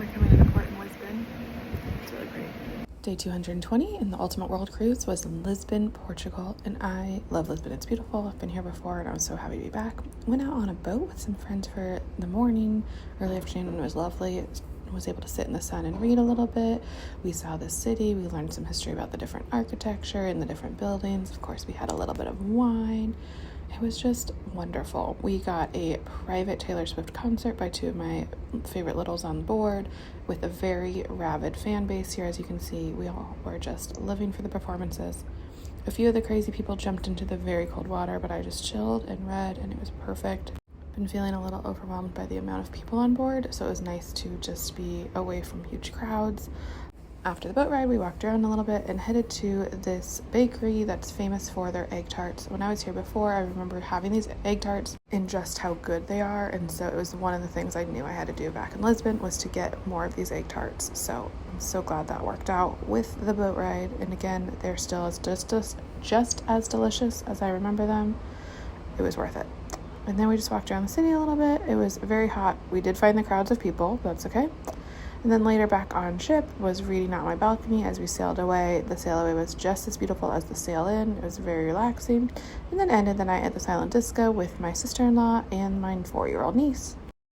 We're coming to the port in Lisbon. It's really pretty. Day 220 in the Ultimate World Cruise was in Lisbon, Portugal, and I love Lisbon. It's beautiful. I've been here before and I was so happy to be back. Went out on a boat with some friends for the morning, early afternoon, and it was lovely. Was able to sit in the sun and read a little bit. We saw the city. We learned some history about the different architecture and the different buildings. Of course, we had a little bit of wine. It was just wonderful. We got a private Taylor Swift concert by two of my favorite littles on board with a very rabid fan base here. As you can see, we all were just living for the performances. A few of the crazy people jumped into the very cold water, but I just chilled and read, and it was perfect. Been feeling a little overwhelmed by the amount of people on board, so it was nice to just be away from huge crowds. After the boat ride, we walked around a little bit and headed to this bakery that's famous for their egg tarts. When I was here before, I remember having these egg tarts and just how good they are, and so it was one of the things I knew I had to do back in Lisbon was to get more of these egg tarts. So I'm so glad that worked out with the boat ride, and again, they're still just as delicious as I remember them. It was worth it. And then we just walked around the city a little bit. It was very hot. We did find the crowds of people. That's okay. And then later back on ship was reading out my balcony as we sailed away. The sail away was just as beautiful as the sail in. It was very relaxing. And then ended the night at the silent disco with my sister-in-law and my 4-year-old niece.